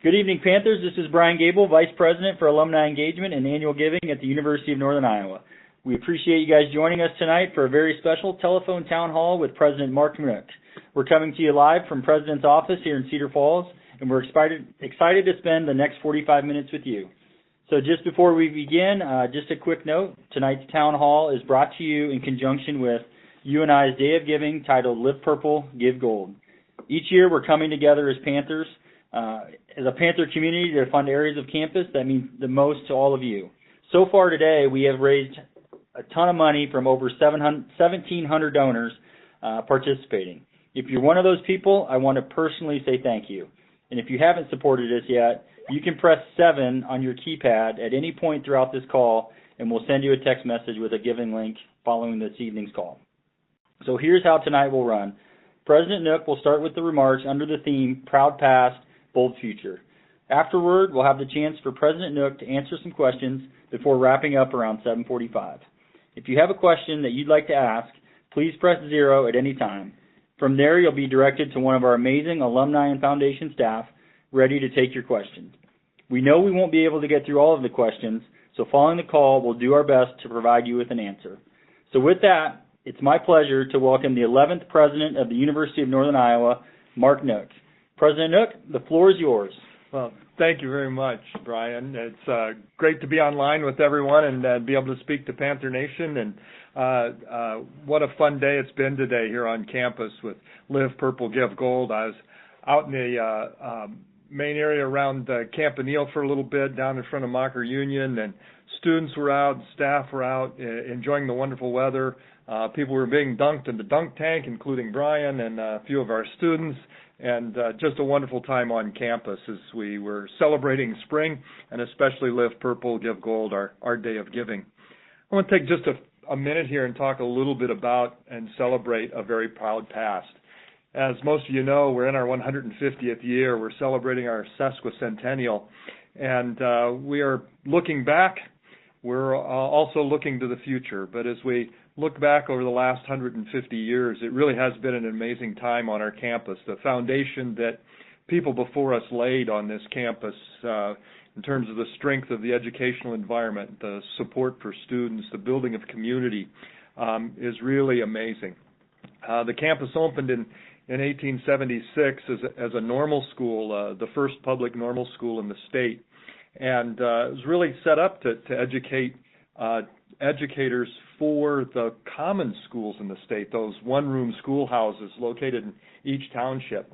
Good evening, Panthers. This is Brian Gable, Vice President for Alumni Engagement and Annual Giving at the University of Northern Iowa. We appreciate you guys joining us tonight for a very special telephone town hall with President Mark Nook. We're coming to you live from President's office here in Cedar Falls, and we're excited to spend the next 45 minutes with you. So just before we begin, just a quick note, tonight's town hall is brought to you in conjunction with UNI's Day of Giving titled Live Purple, Give Gold. Each year we're coming together as Panthers, as a Panther community to fund areas of campus that mean the most to all of you. So far today, we have raised a ton of money from over 1,700 donors participating. If you're one of those people, I want to personally say thank you. And if you haven't supported us yet, you can press 7 on your keypad at any point throughout this call, and we'll send you a text message with a giving link following this evening's call. So here's how tonight will run. President Nook will start with the remarks under the theme, Proud Past, Bold Future. Afterward, we'll have the chance for President Nook to answer some questions before wrapping up around 7:45. If you have a question that you'd like to ask, please press 0 at any time. From there, you'll be directed to one of our amazing alumni and foundation staff ready to take your questions. We know we won't be able to get through all of the questions, so following the call, we'll do our best to provide you with an answer. So with that, it's my pleasure to welcome the 11th President of the University of Northern Iowa, Mark Nook. President Nook, the floor is yours. Well, thank you very much, Brian. It's great to be online with everyone and be able to speak to Panther Nation. And what a fun day it's been today here on campus with Live Purple, Give Gold. I was out in the main area around Campanile for a little bit, down in front of Mocker Union, and students were out, staff were out, enjoying the wonderful weather. People were being dunked in the dunk tank, including Brian and a few of our students. And just a wonderful time on campus as we were celebrating spring, and especially Live Purple, Give Gold, our day of giving. I want to take just a minute here and talk a little bit about and celebrate a very proud past. As most of you know, we're in our 150th year. We're celebrating our sesquicentennial, and we are looking back. We're also looking to the future, but as we look back over the last 150 years, it really has been an amazing time on our campus. The foundation that people before us laid on this campus in terms of the strength of the educational environment, the support for students, the building of community is really amazing. The campus opened in 1876 as a normal school, the first public normal school in the state, and it was really set up to educate educators for the common schools in the state, those one-room schoolhouses located in each township.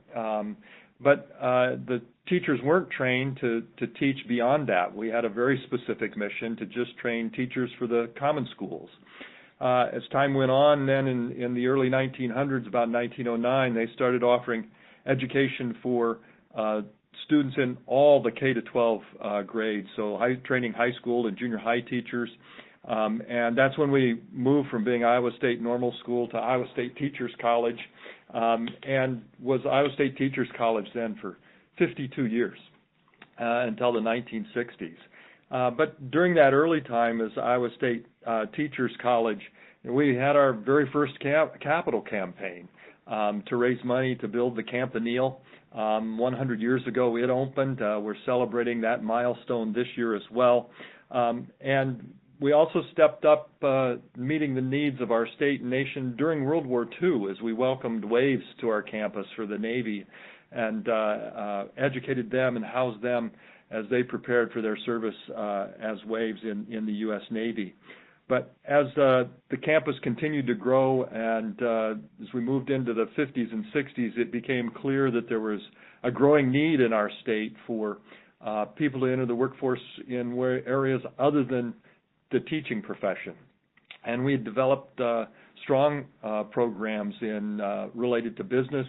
But the teachers weren't trained to teach beyond that. We had a very specific mission to just train teachers for the common schools. As time went on, then in the early 1900s, about 1909, they started offering education for students in all the K-12 grades, so training high school and junior high teachers. And that's when we moved from being Iowa State Normal School to Iowa State Teachers College, and was Iowa State Teachers College then for 52 years until the 1960s. But during that early time as Iowa State Teachers College, we had our very first capital campaign to raise money to build the Campanile. 100 years ago we had opened. We're celebrating that milestone this year as well. And we also stepped up meeting the needs of our state and nation during World War II as we welcomed waves to our campus for the Navy and educated them and housed them as they prepared for their service as waves in the U.S. Navy. But as the campus continued to grow and as we moved into the 50s and 60s, it became clear that there was a growing need in our state for people to enter the workforce in areas other than the teaching profession. And we had developed strong programs related to business,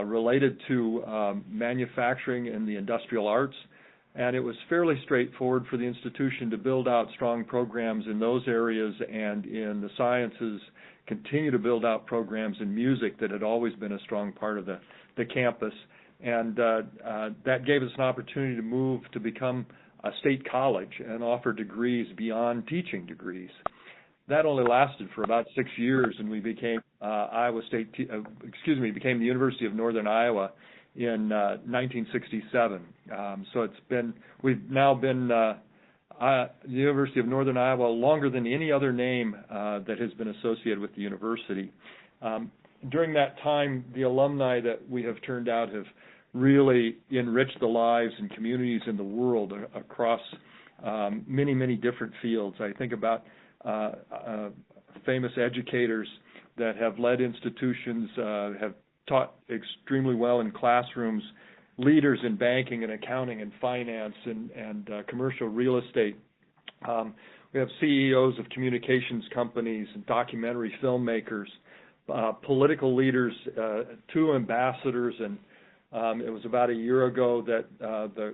related to manufacturing and the industrial arts. And it was fairly straightforward for the institution to build out strong programs in those areas and in the sciences, continue to build out programs in music that had always been a strong part of the campus. And that gave us an opportunity to move to become a state college and offer degrees beyond teaching degrees. That only lasted for about 6 years, and we became became the University of Northern Iowa in 1967. So we've now been the University of Northern Iowa longer than any other name that has been associated with the university. During that time, the alumni that we have turned out have really enriched the lives and communities in the world across many, many different fields. I think about famous educators that have led institutions, have taught extremely well in classrooms, leaders in banking and accounting and finance and commercial real estate. We have CEOs of communications companies and documentary filmmakers, political leaders, 2 ambassadors, and it was about a year ago that the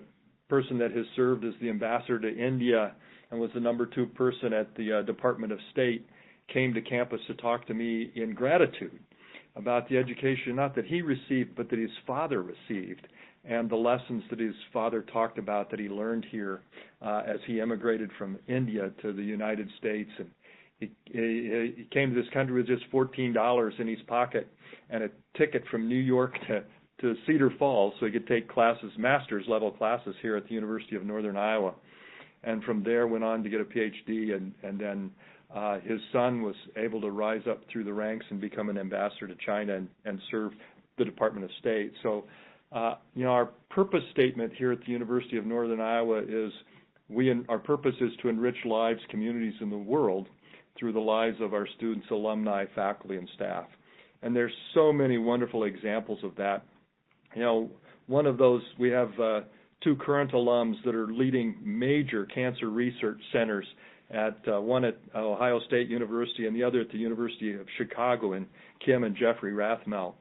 person that has served as the ambassador to India and was the number 2 person at the Department of State came to campus to talk to me in gratitude about the education, not that he received, but that his father received, and the lessons that his father talked about that he learned here as he immigrated from India to the United States. And he came to this country with just $14 in his pocket and a ticket from New York to Cedar Falls so he could take classes, master's level classes here at the University of Northern Iowa. And from there went on to get a PhD, and then his son was able to rise up through the ranks and become an ambassador to China and serve the Department of State. So, our purpose statement here at the University of Northern Iowa is our purpose is to enrich lives, communities in the world through the lives of our students, alumni, faculty, and staff. And there's so many wonderful examples of that. One of those, we have 2 current alums that are leading major cancer research centers one at Ohio State University and the other at the University of Chicago, and Kim and Jeffrey Rathmel,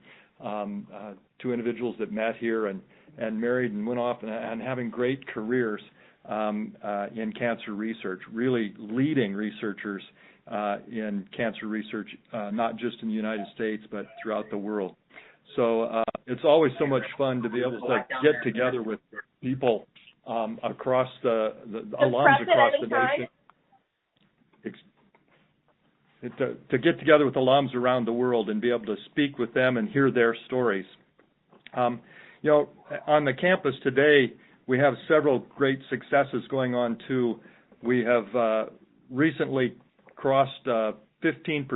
2 individuals that met here and married and went off and having great careers in cancer research, really leading researchers in cancer research, not just in the United States, but throughout the world. So it's always so much fun to be able to get together with people across the alums across the nation. To get together with alums around the world and be able to speak with them and hear their stories. On the campus today, we have several great successes going on too. We have recently crossed 15%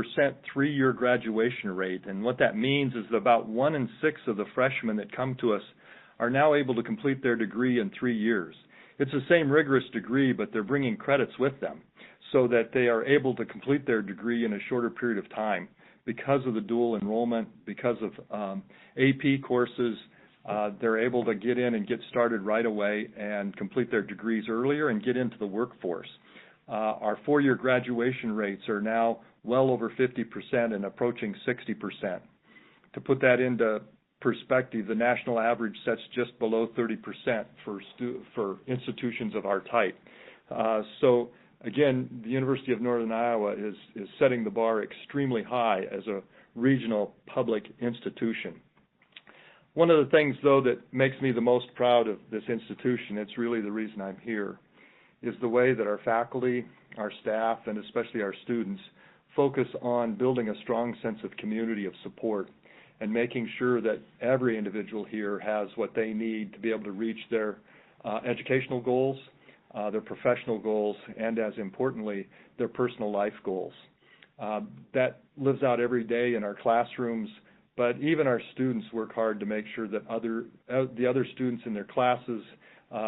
3-year graduation rate, and what that means is that about 1 in 6 of the freshmen that come to us are now able to complete their degree in 3 years. It's the same rigorous degree, but they're bringing credits with them so that they are able to complete their degree in a shorter period of time because of the dual enrollment, because of AP courses. They're able to get in and get started right away and complete their degrees earlier and get into the workforce. Our 4-year graduation rates are now well over 50% and approaching 60%. To put that into perspective, the national average sets just below 30% for institutions of our type. So again, the University of Northern Iowa is setting the bar extremely high as a regional public institution. One of the things, though, that makes me the most proud of this institution, it's really the reason I'm here, is the way that our faculty, our staff, and especially our students focus on building a strong sense of community of support and making sure that every individual here has what they need to be able to reach their educational goals, their professional goals, and as importantly, their personal life goals. That lives out every day in our classrooms, but even our students work hard to make sure that the other students in their classes,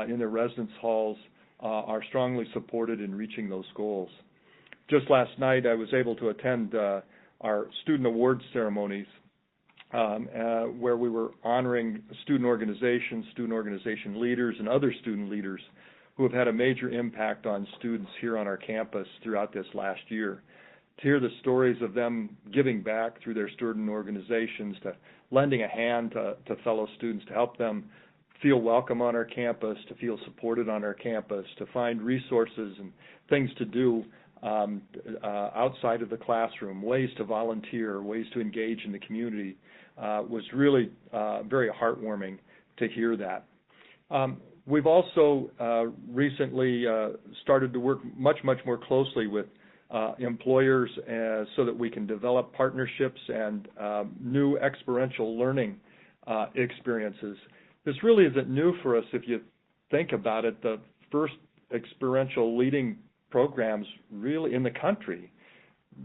in their residence halls, are strongly supported in reaching those goals. Just last night, I was able to attend our student awards ceremonies where we were honoring student organization leaders, and other student leaders who have had a major impact on students here on our campus throughout this last year. To hear the stories of them giving back through their student organizations, to lending a hand to fellow students, to help them feel welcome on our campus, to feel supported on our campus, to find resources and things to do outside of the classroom, ways to volunteer, ways to engage in the community, was really very heartwarming to hear that. We've also recently started to work much more closely with employers so that we can develop partnerships and new experiential learning experiences. This really isn't new for us if you think about it. The first experiential leading programs really in the country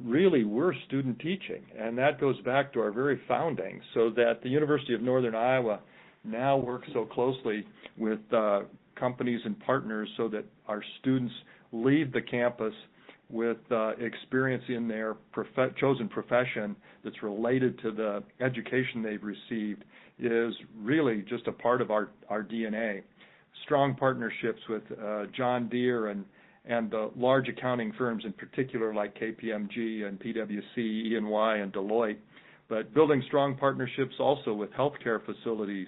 really were student teaching, and that goes back to our very founding, so that the University of Northern Iowa now works so closely with companies and partners so that our students leave the campus with experience in their chosen profession that's related to the education they've received is really just a part of our DNA. Strong partnerships with John Deere and the large accounting firms in particular like KPMG and PwC, E&Y, and Deloitte, but building strong partnerships also with healthcare facilities,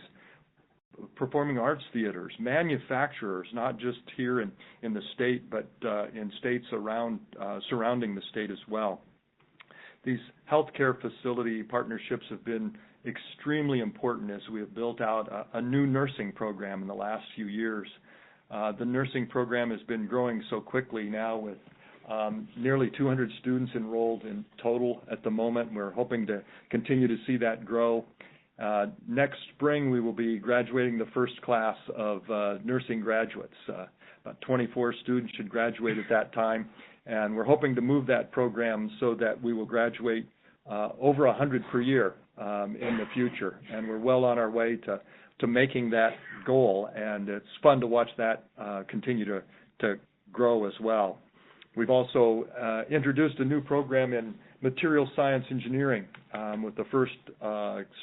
performing arts theaters, manufacturers, not just here in the state, but in states surrounding the state as well. These healthcare facility partnerships have been extremely important as we have built out a new nursing program in the last few years. The nursing program has been growing so quickly now with nearly 200 students enrolled in total at the moment. We're hoping to continue to see that grow. Next spring, we will be graduating the first class of nursing graduates. About 24 students should graduate at that time, and we're hoping to move that program so that we will graduate over 100 per year in the future, and we're well on our way to making that goal, and it's fun to watch that continue to grow as well. We've also introduced a new program in material science engineering with the first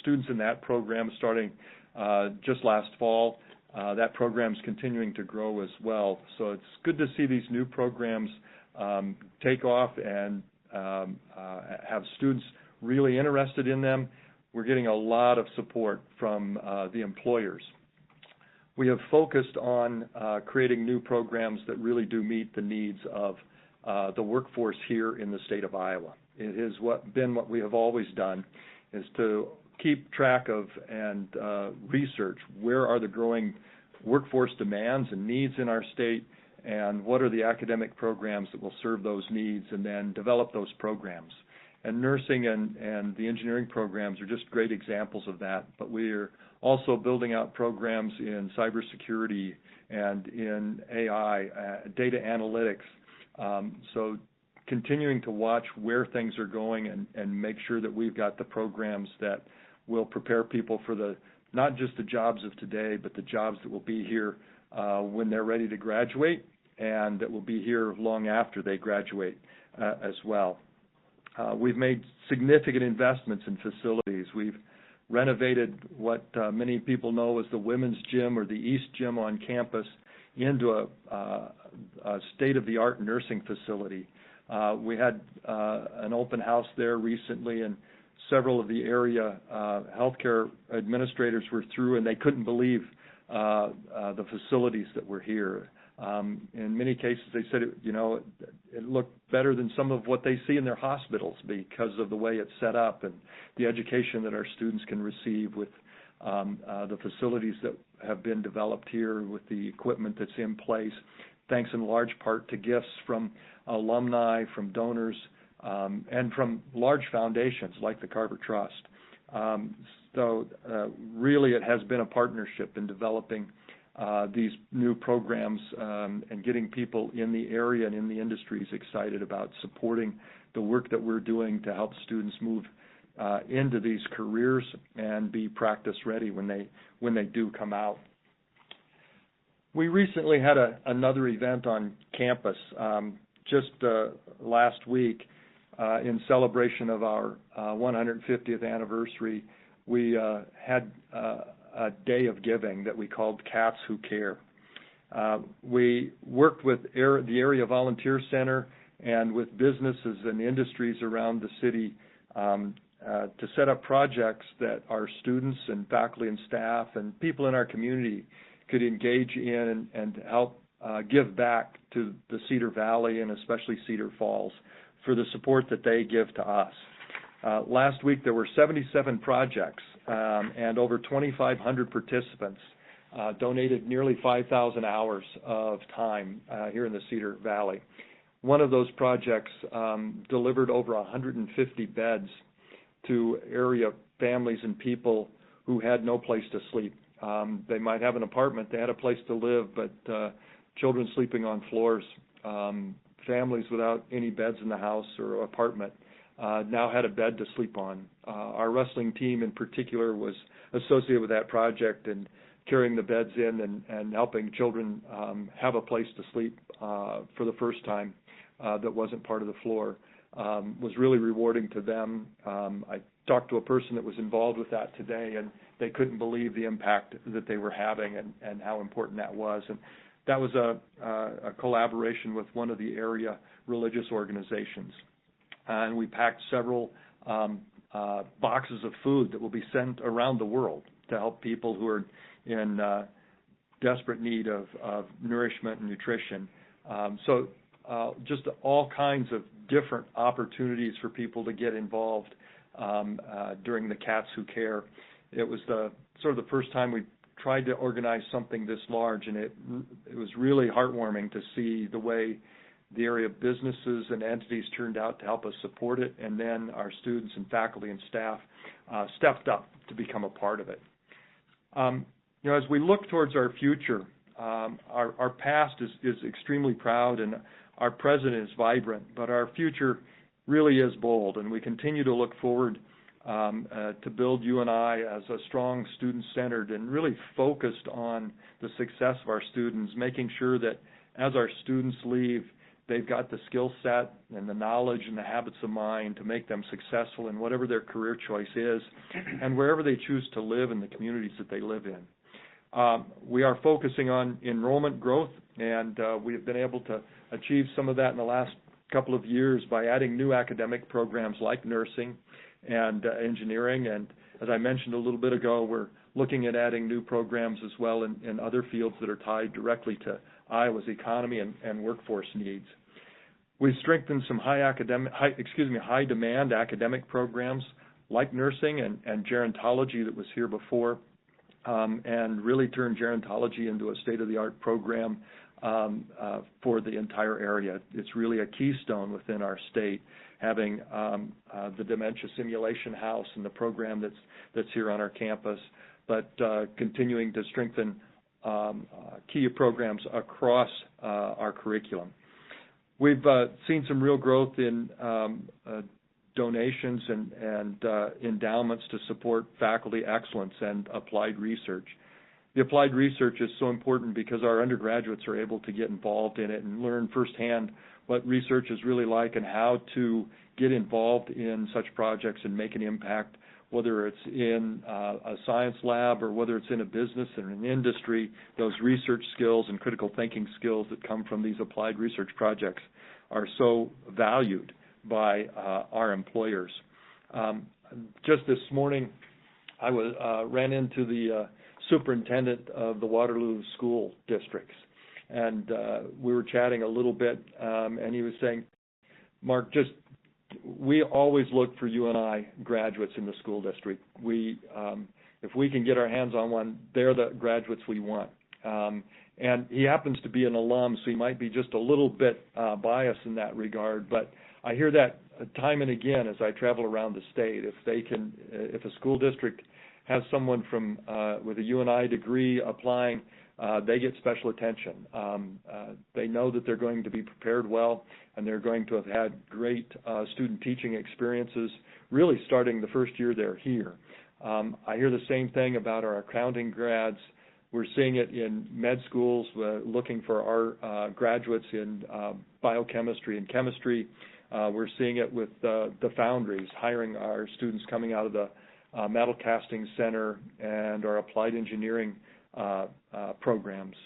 students in that program starting just last fall. That program is continuing to grow as well. So it's good to see these new programs take off and have students really interested in them. We're getting a lot of support from the employers. We have focused on creating new programs that really do meet the needs of the workforce here in the state of Iowa. It has been what we have always done, is to keep track of and research where are the growing workforce demands and needs in our state, and what are the academic programs that will serve those needs, and then develop those programs. And nursing and the engineering programs are just great examples of that, but we're also building out programs in cybersecurity and in AI, data analytics. So continuing to watch where things are going and make sure that we've got the programs that will prepare people for not just the jobs of today, but the jobs that will be here when they're ready to graduate, and that will be here long after they graduate as well. We've made significant investments in facilities. We've renovated what many people know as the women's gym or the East Gym on campus into a state-of-the-art nursing facility. We had an open house there recently, and several of the area healthcare administrators were through, and they couldn't believe the facilities that were here. In many cases, they said it looked better than some of what they see in their hospitals because of the way it's set up and the education that our students can receive with the facilities that have been developed here, with the equipment that's in place, thanks in large part to gifts from alumni, from donors, and from large foundations like the Carver Trust. So really it has been a partnership in developing these new programs and getting people in the area and in the industries excited about supporting the work that we're doing to help students move into these careers and be practice ready when they do come out. We recently had another event on campus just last week in celebration of our 150th anniversary. We had a day of giving that we called Cats Who Care. We worked with the Area Volunteer Center and with businesses and industries around the city to set up projects that our students and faculty and staff and people in our community could engage in and help give back to the Cedar Valley and especially Cedar Falls for the support that they give to us. Last week there were 77 projects and over 2,500 participants donated nearly 5,000 hours of time here in the Cedar Valley. One of those projects delivered over 150 beds to area families and people who had no place to sleep. They might have an apartment, they had a place to live, but children sleeping on floors, families without any beds in the house or apartment now had a bed to sleep on. Our wrestling team in particular was associated with that project and carrying the beds in and helping children have a place to sleep for the first time that wasn't part of the floor was really rewarding to them. I talked to a person that was involved with that today, and they couldn't believe the impact that they were having and how important that was. And that was a collaboration with one of the area religious organizations. And we packed several boxes of food that will be sent around the world to help people who are in desperate need of nourishment and nutrition. So just all kinds of different opportunities for people to get involved during the Cats Who Care. It was the first time we tried to organize something this large, and it was really heartwarming to see the way the area businesses and entities turned out to help us support it, and then our students and faculty and staff stepped up to become a part of it. As we look towards our future, our past is extremely proud and our present is vibrant, but our future really is bold, and we continue to look forward to build UNI as a strong student-centered and really focused on the success of our students, making sure that as our students leave, they've got the skill set and the knowledge and the habits of mind to make them successful in whatever their career choice is and wherever they choose to live in the communities that they live in. We are focusing on enrollment growth, and we have been able to achieve some of that in the last couple of years by adding new academic programs like nursing and engineering. And as I mentioned a little bit ago, we're looking at adding new programs as well in other fields that are tied directly to Iowa's economy and workforce needs. We've strengthened some high demand academic programs like nursing and gerontology that was here before, and really turned gerontology into a state-of-the-art program for the entire area. It's really a keystone within our state, having the Dementia Simulation House and the program that's here on our campus, but continuing to strengthen key programs across our curriculum. We've seen some real growth in donations and endowments to support faculty excellence and applied research. The applied research is so important because our undergraduates are able to get involved in it and learn firsthand what research is really like and how to get involved in such projects and make an impact, whether it's in a science lab or whether it's in a business or an industry. Those research skills and critical thinking skills that come from these applied research projects are so valued by our employers. Just this morning, I ran into the superintendent of the Waterloo school districts, and we were chatting a little bit, and he was saying, Mark, we always look for UNI graduates in the school district. If we can get our hands on one, they're the graduates we want. And he happens to be an alum, so he might be just a little bit biased in that regard, but I hear that time and again as I travel around the state. If a school district has someone with a UNI degree applying, they get special attention. They know that they're going to be prepared well, and they're going to have had great student teaching experiences, really starting the first year they're here. I hear the same thing about our accounting grads. We're seeing it in med schools, looking for our graduates in biochemistry and chemistry. We're seeing it with the foundries, hiring our students coming out of the Metal Casting Center and our applied engineering programs.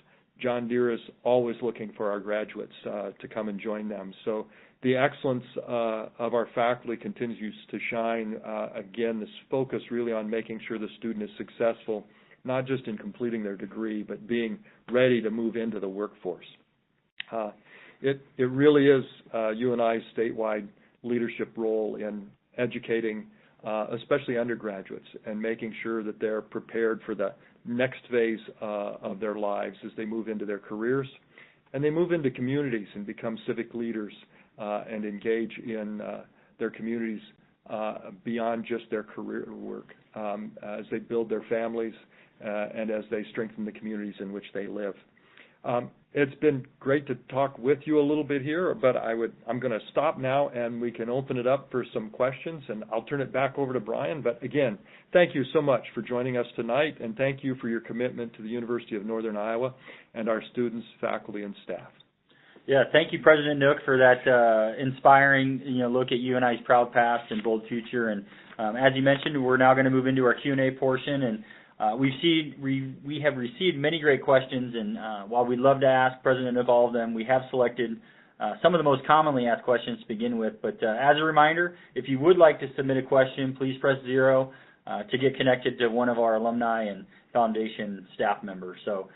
John Deere is always looking for our graduates to come and join them. So the excellence of our faculty continues to shine. Again, this focus really on making sure the student is successful, not just in completing their degree, but being ready to move into the workforce. It really is UNI's statewide leadership role in educating especially undergraduates and making sure that they're prepared for the next phase of their lives as they move into their careers and they move into communities and become civic leaders and engage in their communities beyond just their career work as they build their families and as they strengthen the communities in which they live. It's been great to talk with you a little bit here, but I'm going to stop now and we can open it up for some questions, and I'll turn it back over to Brian. But again, thank you so much for joining us tonight, and thank you for your commitment to the University of Northern Iowa and our students, faculty, and staff. Yeah, thank you, President Nook, for that inspiring look at UNI's proud past and bold future. And as you mentioned, we're now going to move into our Q&A portion, and we have received many great questions, and while we'd love to ask President Nook all of them, we have selected some of the most commonly asked questions to begin with. But as a reminder, if you would like to submit a question, please press 0 to get connected to one of our alumni and foundation staff members. So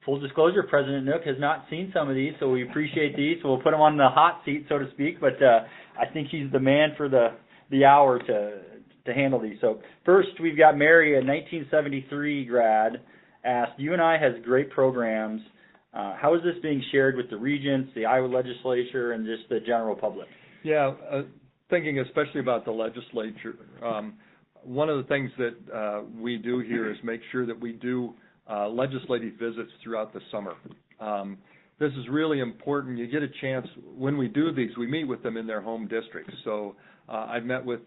full disclosure, President Nook has not seen some of these, so we appreciate these. So we'll put him on the hot seat, so to speak, but I think he's the man for the hour to handle these. So first, we've got Mary, a 1973 grad, asked, UNI has great programs. How is this being shared with the regents, the Iowa legislature, and just the general public? Yeah, thinking especially about the legislature, one of the things that we do here is make sure that we do legislative visits throughout the summer. This is really important. You get a chance, when we do these, we meet with them in their home districts. So I've met with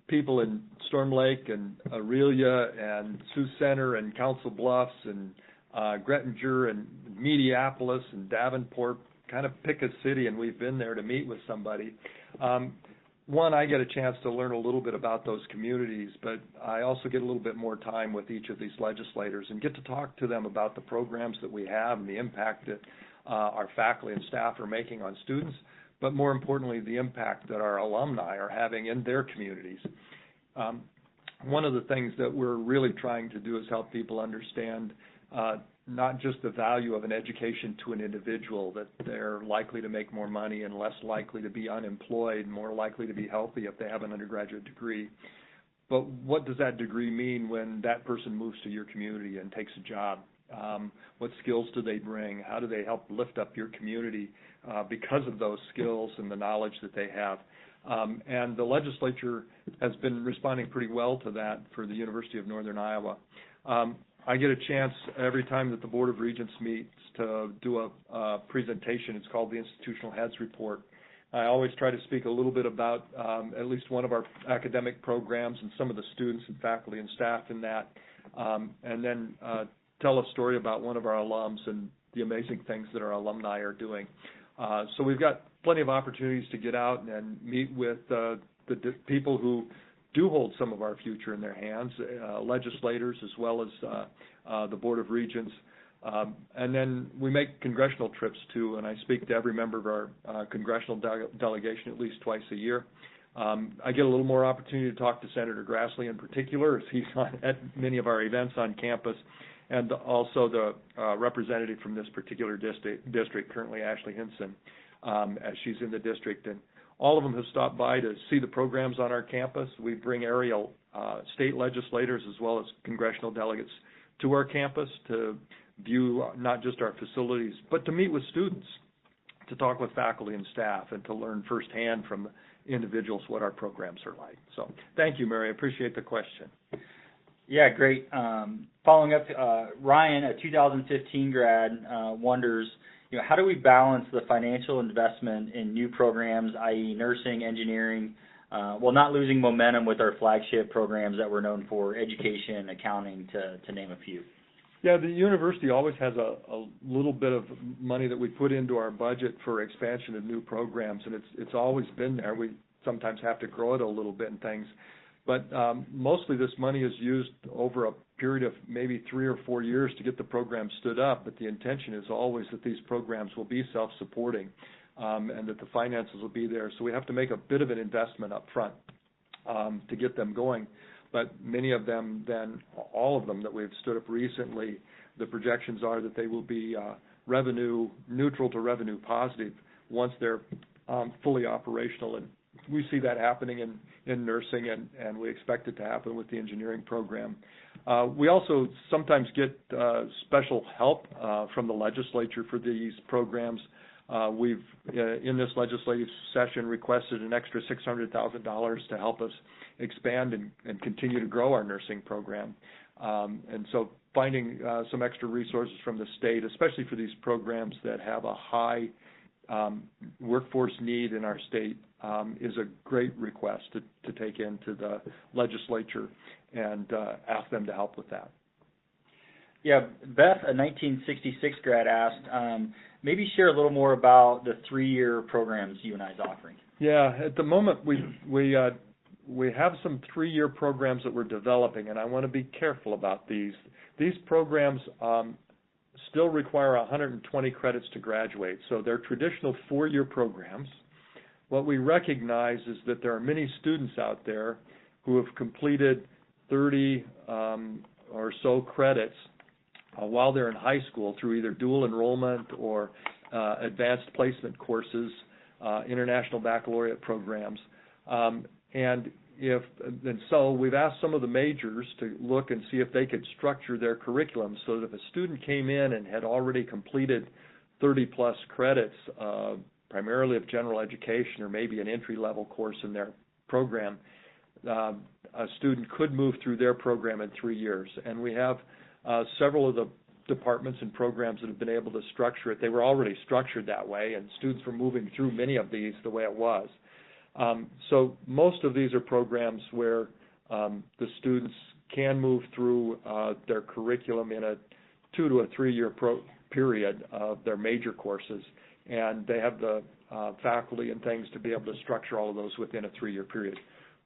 people in Storm Lake and Aurelia and Sioux Center and Council Bluffs and Grettinger and Mediapolis and Davenport, kind of pick a city, and we've been there to meet with somebody. One, I get a chance to learn a little bit about those communities, but I also get a little bit more time with each of these legislators and get to talk to them about the programs that we have and the impact that our faculty and staff are making on students, but more importantly, the impact that our alumni are having in their communities. One of the things that we're really trying to do is help people understand not just the value of an education to an individual, that they're likely to make more money and less likely to be unemployed, more likely to be healthy if they have an undergraduate degree. But what does that degree mean when that person moves to your community and takes a job? What skills do they bring? How do they help lift up your community because of those skills and the knowledge that they have? And the legislature has been responding pretty well to that for the University of Northern Iowa. I get a chance every time that the Board of Regents meets to do a presentation. It's called the Institutional Heads Report. I always try to speak a little bit about at least one of our academic programs and some of the students and faculty and staff in that, and then tell a story about one of our alums and the amazing things that our alumni are doing. So we've got plenty of opportunities to get out and meet with the people who do hold some of our future in their hands, legislators as well as the Board of Regents. And then we make congressional trips too, and I speak to every member of our congressional delegation at least twice a year. I get a little more opportunity to talk to Senator Grassley in particular, as he's at many of our events on campus, and also the representative from this particular district, currently Ashley Hinson, as she's in the district. And all of them have stopped by to see the programs on our campus. We bring area state legislators as well as congressional delegates to our campus to view not just our facilities, but to meet with students, to talk with faculty and staff, and to learn firsthand from individuals what our programs are like. So thank you, Mary. I appreciate the question. Yeah, great. Following up, Ryan, a 2015 grad, wonders, how do we balance the financial investment in new programs, i.e. nursing, engineering, while not losing momentum with our flagship programs that we're known for, education, accounting, to name a few? Yeah, the university always has a little bit of money that we put into our budget for expansion of new programs, and it's always been there. We sometimes have to grow it a little bit and things. But mostly this money is used over a period of maybe 3 or 4 years to get the program stood up. But the intention is always that these programs will be self-supporting and that the finances will be there. So we have to make a bit of an investment up front to get them going. But many of them, then all of them that we've stood up recently, the projections are that they will be revenue neutral to revenue positive once they're fully operational. And we see that happening in nursing, and we expect it to happen with the engineering program. We also sometimes get special help from the legislature for these programs. We've, in this legislative session, requested an extra $600,000 to help us expand and continue to grow our nursing program. And so finding some extra resources from the state, especially for these programs that have a high workforce need in our state, is a great request to take into the legislature and ask them to help with that. Yeah, Beth, a 1966 grad, asked, maybe share a little more about the 3-year programs UNI is offering. Yeah, at the moment we have some 3-year programs that we're developing, and I want to be careful about these. These programs still require 120 credits to graduate, so they're traditional 4-year programs. What we recognize is that there are many students out there who have completed 30 or so credits while they're in high school through either dual enrollment or advanced placement courses, international baccalaureate programs. And so we've asked some of the majors to look and see if they could structure their curriculum so that if a student came in and had already completed 30-plus credits, primarily of general education or maybe an entry-level course in their program, a student could move through their program in 3 years. And we have several of the departments and programs that have been able to structure it. They were already structured that way, and students were moving through many of these the way it was. So most of these are programs where the students can move through their curriculum in a 2 to 3 year period of their major courses, and they have the faculty and things to be able to structure all of those within a 3-year period.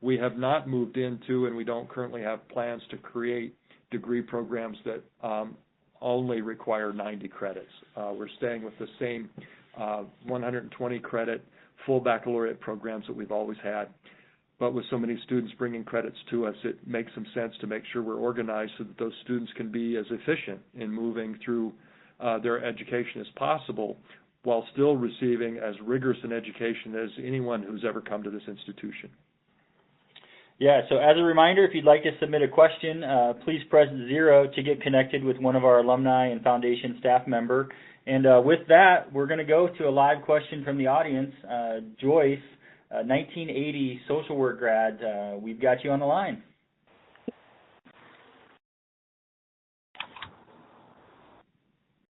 We have not moved into, and we don't currently have plans to create degree programs that only require 90 credits. We're staying with the same 120 credit full baccalaureate programs that we've always had. But with so many students bringing credits to us, it makes some sense to make sure we're organized so that those students can be as efficient in moving through their education as possible while still receiving as rigorous an education as anyone who's ever come to this institution. Yeah, so as a reminder, if you'd like to submit a question, please press 0 to get connected with one of our alumni and foundation staff member. And with that, we're going to go to a live question from the audience. Joyce, 1980 social work grad, we've got you on the line.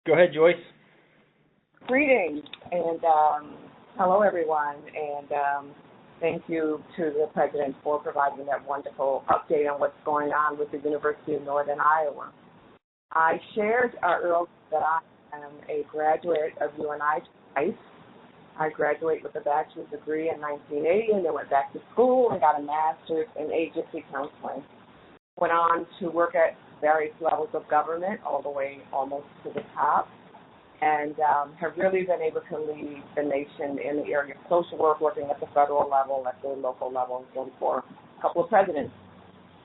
Go ahead, Joyce. Greetings, and hello, everyone, and thank you to the President for providing that wonderful update on what's going on with the University of Northern Iowa. I shared earlier that I am a graduate of UNI twice. I graduated with a bachelor's degree in 1980 and then went back to school and got a master's in agency counseling. Went on to work at various levels of government all the way almost to the top, and have really been able to lead the nation in the area of social work, working at the federal level, at the local level, and for a couple of presidents.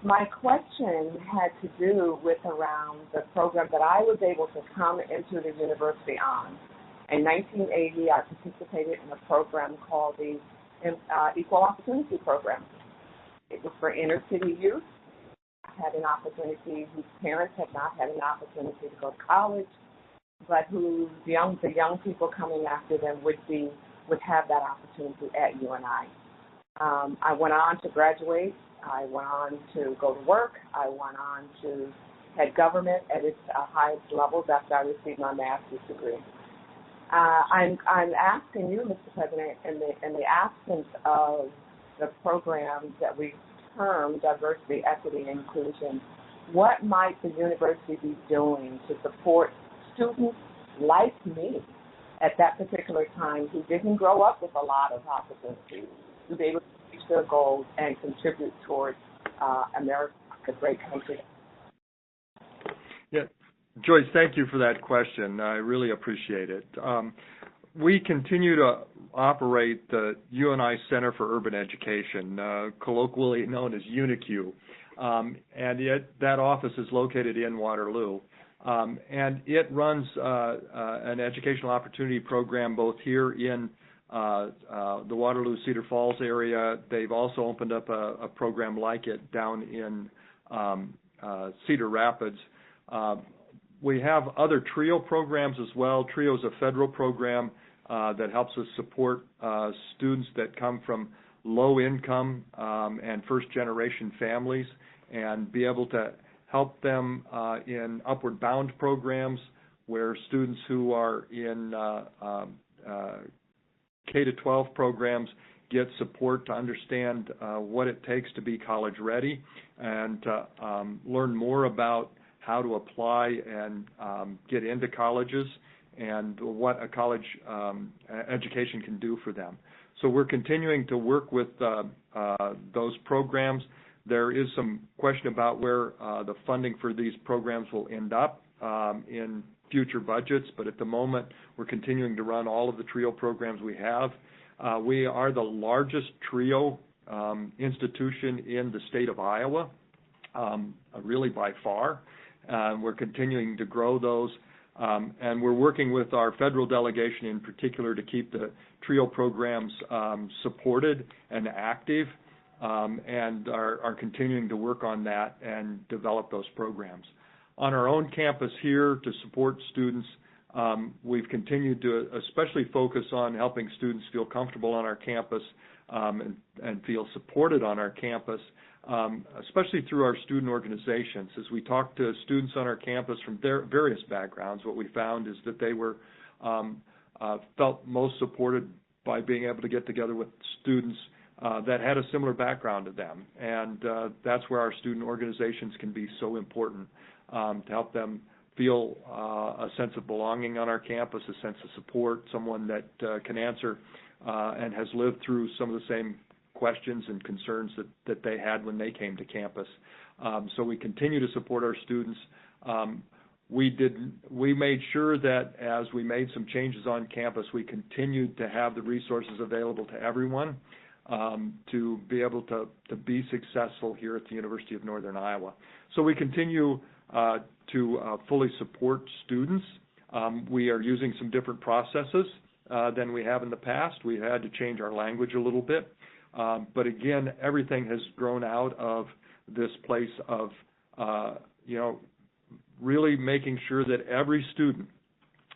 My question had to do with around the program that I was able to come into the university on. In 1980, I participated in a program called the Equal Opportunity Program. It was for inner city youth. I had an opportunity whose parents had not had an opportunity to go to college, but who the young people coming after them would have that opportunity at UNI. I went on to graduate. I went on to go to work. I went on to head government at its highest levels after I received my master's degree. I'm asking you, Mr. President, in the absence of the programs that we term diversity, equity, and inclusion, what might the university be doing to support students like me at that particular time who didn't grow up with a lot of opportunities to be able to reach their goals and contribute towards America, the great country? Yeah, Joyce, thank you for that question. I really appreciate it. We continue to operate the UNI Center for Urban Education, colloquially known as UNICU, and that office is located in Waterloo. And it runs an educational opportunity program both here in the Waterloo Cedar Falls area. They've also opened up a program like it down in Cedar Rapids. We have other TRIO programs as well. TRIO is a federal program that helps us support students that come from low income and first generation families, and be able to help them in upward bound programs where students who are in K-12 programs get support to understand what it takes to be college ready, and to learn more about how to apply and get into colleges and what a college education can do for them. So we're continuing to work with those programs. There is some question about where the funding for these programs will end up in future budgets, but at the moment we're continuing to run all of the TRIO programs we have. We are the largest TRIO institution in the state of Iowa, really by far. We're continuing to grow those, and we're working with our federal delegation in particular to keep the TRIO programs supported and active, and are continuing to work on that and develop those programs. On our own campus here to support students, we've continued to especially focus on helping students feel comfortable on our campus and feel supported on our campus, especially through our student organizations. As we talk to students on our campus from various backgrounds, what we found is that they were felt most supported by being able to get together with students that had a similar background to them, and that's where our student organizations can be so important to help them feel a sense of belonging on our campus, a sense of support, someone that can answer and has lived through some of the same questions and concerns that they had when they came to campus. So we continue to support our students. We made sure that as we made some changes on campus, we continued to have the resources available to everyone to be able to be successful here at the University of Northern Iowa. So we continue to fully support students. We are using some different processes than we have in the past. We had to change our language a little bit. But again, everything has grown out of this place of, really making sure that every student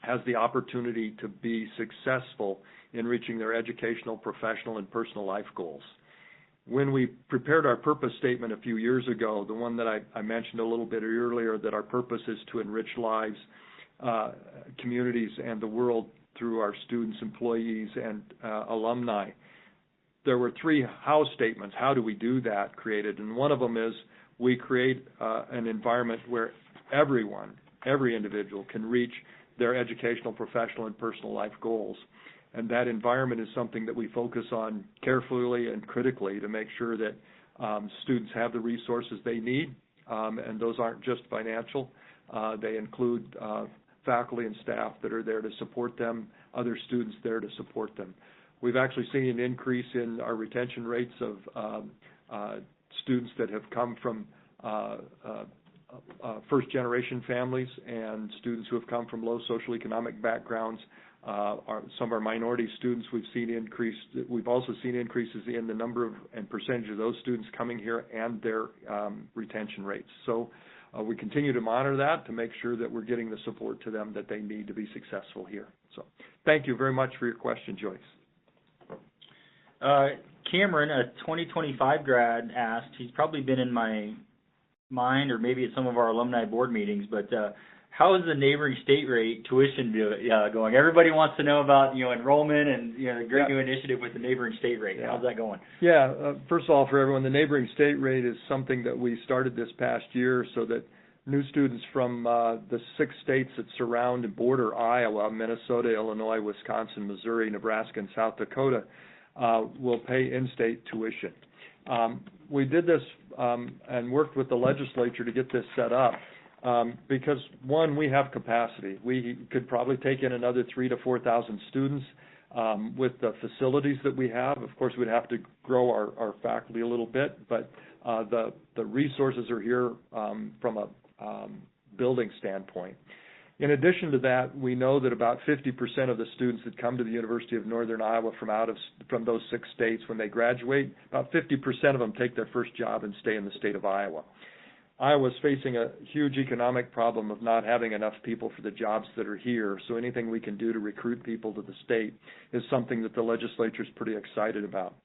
has the opportunity to be successful in reaching their educational, professional, and personal life goals. When we prepared our purpose statement a few years ago, the one that I mentioned a little bit earlier, that our purpose is to enrich lives, communities, and the world through our students, employees, and alumni, there were three how statements. How do we do that created? And one of them is we create an environment where every individual can reach their educational, professional, and personal life goals. And that environment is something that we focus on carefully and critically to make sure that students have the resources they need, and those aren't just financial. They include faculty and staff that are there to support them, other students there to support them. We've actually seen an increase in our retention rates of students that have come from first-generation families and students who have come from low socioeconomic backgrounds. Some of our minority students we've seen increase. We've also seen increases in the number of and percentage of those students coming here and their retention rates. So we continue to monitor that to make sure that we're getting the support to them that they need to be successful here. So thank you very much for your question, Joyce. Cameron, a 2025 grad, asked, he's probably been in my mind or maybe at some of our alumni board meetings, but how is the neighboring state rate tuition going? Everybody wants to know about enrollment and the great new initiative with the neighboring state rate. How's that going? Yeah, first of all, for everyone, the neighboring state rate is something that we started this past year so that new students from the 6 states that surround and border Iowa, Minnesota, Illinois, Wisconsin, Missouri, Nebraska, and South Dakota will pay in-state tuition. We did this and worked with the legislature to get this set up because, one, we have capacity. We could probably take in another 3,000 to 4,000 students with the facilities that we have. Of course, we'd have to grow our faculty a little bit, but the resources are here from a building standpoint. In addition to that, we know that about 50% of the students that come to the University of Northern Iowa from those 6 states, when they graduate, about 50% of them take their first job and stay in the state of Iowa. Iowa's facing a huge economic problem of not having enough people for the jobs that are here. So anything we can do to recruit people to the state is something that the legislature is pretty excited about.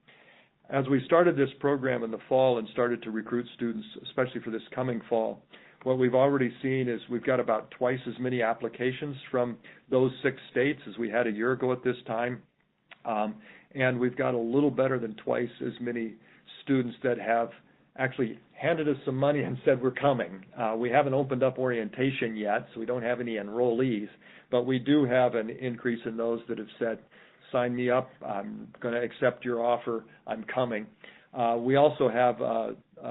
As we started this program in the fall and started to recruit students, especially for this coming fall, what we've already seen is we've got about twice as many applications from those 6 states as we had a year ago at this time. And we've got a little better than twice as many students that have actually handed us some money and said we're coming. We haven't opened up orientation yet, so we don't have any enrollees, but we do have an increase in those that have said, sign me up, I'm going to accept your offer, I'm coming. We also have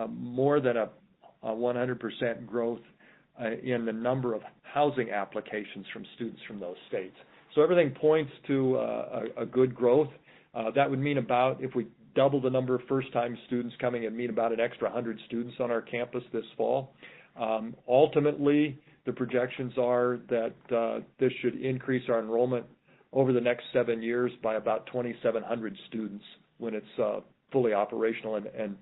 more than a 100% growth in the number of housing applications from students from those states. So everything points to a good growth. That would mean about, if we double the number of first-time students coming, it'd mean about an extra 100 students on our campus this fall. Ultimately, the projections are that this should increase our enrollment over the next 7 years by about 2,700 students when it's fully operational, and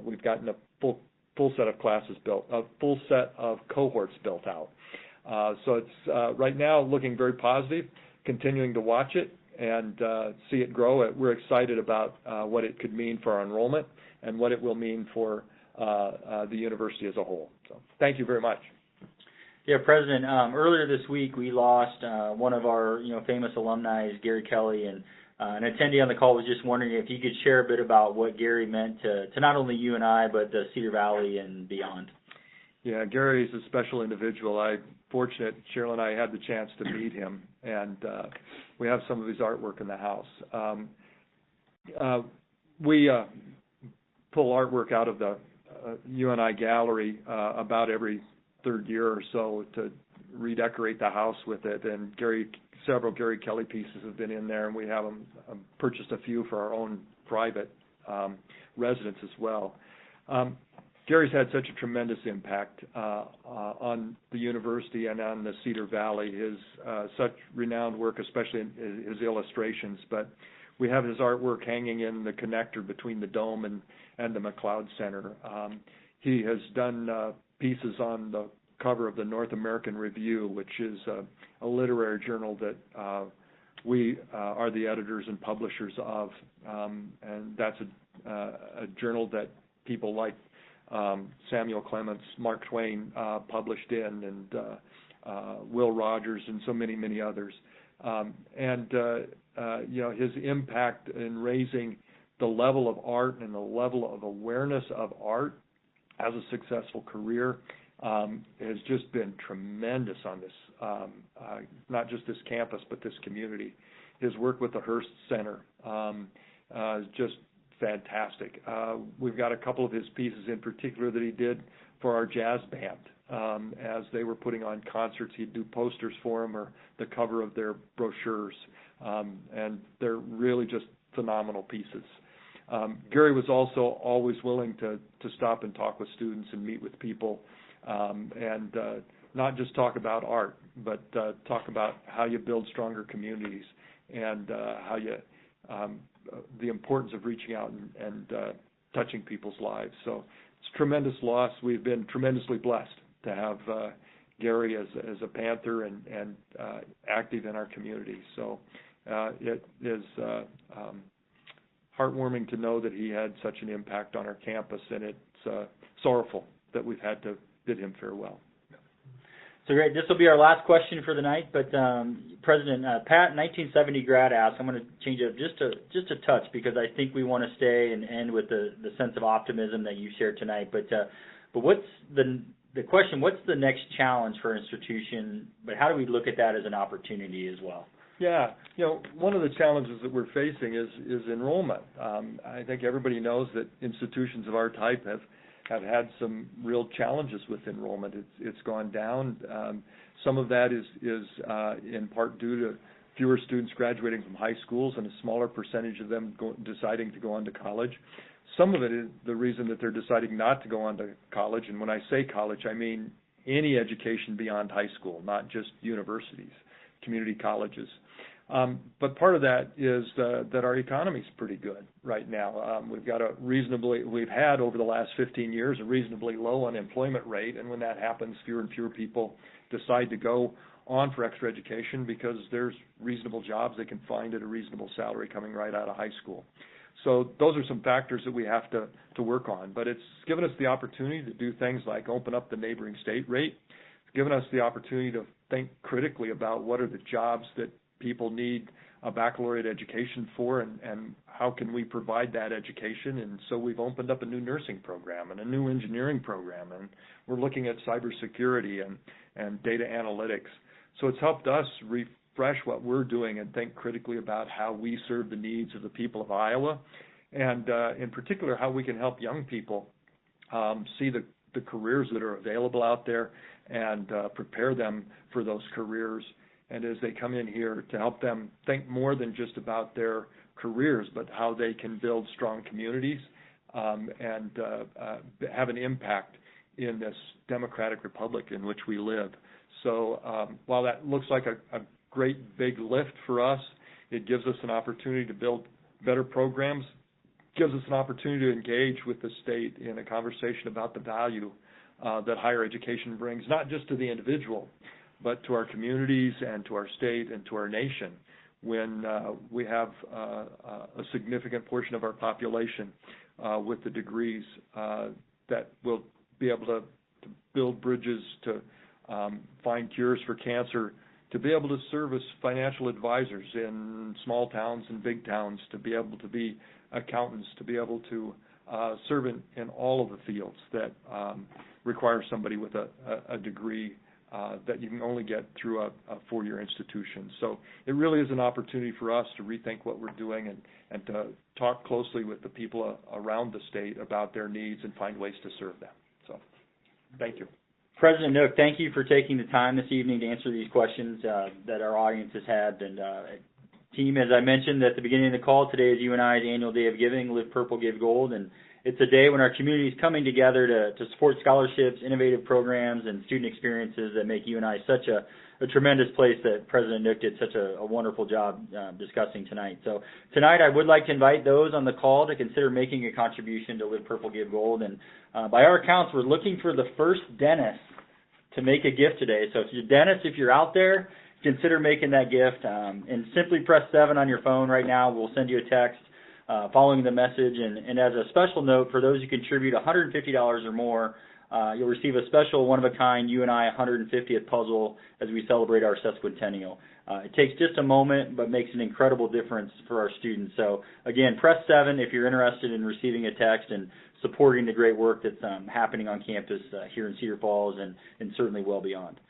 we've gotten a full set of classes built, a full set of cohorts built out. So it's right now looking very positive, continuing to watch it and see it grow. We're excited about what it could mean for our enrollment and what it will mean for the university as a whole. So thank you very much. Yeah, President, earlier this week we lost one of our famous alumni, Gary Kelly, and an attendee on the call was just wondering if you could share a bit about what Gary meant to not only you and I, but the Cedar Valley and beyond. Yeah, Gary's a special individual. I'm fortunate Cheryl and I had the chance to meet him, and we have some of his artwork in the house. We pull artwork out of the UNI gallery about every third year or so to redecorate the house with it, and several Gary Kelly pieces have been in there, and we have purchased a few for our own private residence as well. Gary's had such a tremendous impact on the university and on the Cedar Valley. His such renowned work, especially in his illustrations, but we have his artwork hanging in the connector between the Dome and the McLeod Center. He has done pieces on the cover of the North American Review, which is a literary journal that we are the editors and publishers of, and that's a journal that people like Samuel Clemens, Mark Twain published in, and Will Rogers, and so many, many others. His impact in raising the level of art and the level of awareness of art as a successful career has just been tremendous on this, not just this campus, but this community. His work with the Hearst Center is just fantastic. We've got a couple of his pieces in particular that he did for our jazz band. As they were putting on concerts, he'd do posters for them or the cover of their brochures, and they're really just phenomenal pieces. Gary was also always willing to stop and talk with students and meet with people, and not just talk about art, but talk about how you build stronger communities and how you the importance of reaching out and touching people's lives. So it's a tremendous loss. We've been tremendously blessed to have Gary as a Panther and active in our community. So it is heartwarming to know that he had such an impact on our campus, and it's sorrowful that we've had to bid him farewell. So great. This will be our last question for the night, but President Pat, 1970 grad asks, I'm going to change it just a touch because I think we want to stay and end with the sense of optimism that you shared tonight. But what's the question? What's the next challenge for our institution? But how do we look at that as an opportunity as well? Yeah, one of the challenges that we're facing is enrollment. I think everybody knows that institutions of our type have had some real challenges with enrollment. It's gone down. Some of that is in part due to fewer students graduating from high schools and a smaller percentage of them deciding to go on to college. Some of it is the reason that they're deciding not to go on to college, and when I say college, I mean any education beyond high school, not just universities, community colleges. But part of that is that our economy is pretty good right now. We've had over the last 15 years a reasonably low unemployment rate, and when that happens, fewer and fewer people decide to go on for extra education because there's reasonable jobs they can find at a reasonable salary coming right out of high school. So those are some factors that we have to work on. But it's given us the opportunity to do things like open up the neighboring state rate. It's given us the opportunity to think critically about what are the jobs that people need a baccalaureate education for, and how can we provide that education. And so we've opened up a new nursing program and a new engineering program, and we're looking at cybersecurity and data analytics. So it's helped us refresh what we're doing and think critically about how we serve the needs of the people of Iowa, and in particular how we can help young people see the careers that are available out there and prepare them for those careers. And as they come in here, to help them think more than just about their careers, but how they can build strong communities and have an impact in this democratic republic in which we live. So while that looks like a great big lift for us, it gives us an opportunity to build better programs, gives us an opportunity to engage with the state in a conversation about the value that higher education brings, not just to the individual, but to our communities and to our state and to our nation, when we have a significant portion of our population with the degrees that will be able to build bridges, to find cures for cancer, to be able to serve as financial advisors in small towns and big towns, to be able to be accountants, to be able to serve in all of the fields that require somebody with a degree that you can only get through a four-year institution. So it really is an opportunity for us to rethink what we're doing and to talk closely with the people around the state about their needs and find ways to serve them. So thank you. President Nook, thank you for taking the time this evening to answer these questions that our audience has had. And team, as I mentioned at the beginning of the call, today is UNI's annual day of giving, Live Purple, Give Gold, and it's a day when our community is coming together to support scholarships, innovative programs, and student experiences that make UNI such a tremendous place that President Nook did such a wonderful job discussing tonight. So tonight I would like to invite those on the call to consider making a contribution to Live Purple, Give Gold. And by our accounts, we're looking for the first dentist to make a gift today. So if you're a dentist, if you're out there, consider making that gift. And simply press 7 on your phone right now. We'll send you a text following the message. And as a special note, for those who contribute $150 or more, you'll receive a special one-of-a-kind UNI 150th puzzle as we celebrate our sesquicentennial. It takes just a moment, but makes an incredible difference for our students. So, again, press 7 if you're interested in receiving a text and supporting the great work that's happening on campus here in Cedar Falls and certainly well beyond.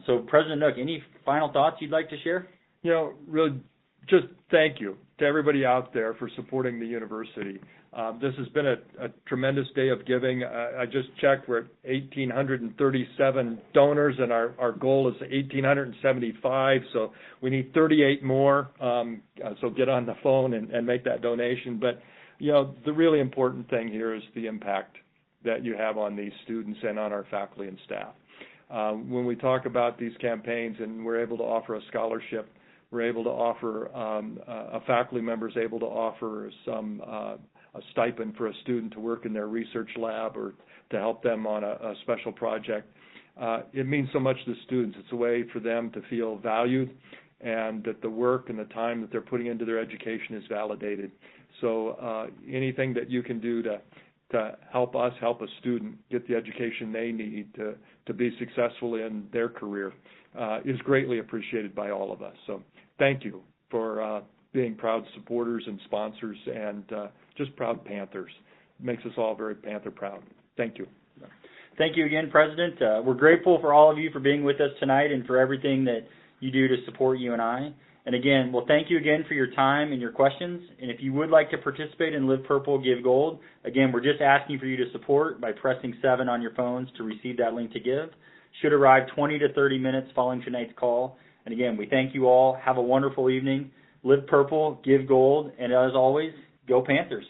So, President Nook, any final thoughts you'd like to share? Really, just thank you to everybody out there for supporting the university. This has been a tremendous day of giving. I just checked, we're at 1,837 donors, and our goal is 1,875, so we need 38 more, so get on the phone and make that donation. But, the really important thing here is the impact that you have on these students and on our faculty and staff. When we talk about these campaigns and we're able to offer a scholarship, we're able to offer, a faculty member is able to offer a stipend for a student to work in their research lab or to help them on a special project. It means so much to the students. It's a way for them to feel valued and that the work and the time that they're putting into their education is validated. So anything that you can do to help us help a student get the education they need to be successful in their career is greatly appreciated by all of us. So thank you for being proud supporters and sponsors and just proud Panthers. It makes us all very Panther proud. Thank you. Thank you again, President. We're grateful for all of you for being with us tonight and for everything that you do to support UNI. And again, well, thank you again for your time and your questions. And if you would like to participate in Live Purple, Give Gold, again, we're just asking for you to support by pressing 7 on your phones to receive that link to give. Should arrive 20 to 30 minutes following tonight's call. And again, we thank you all. Have a wonderful evening. Live Purple, Give Gold, and as always, go Panthers.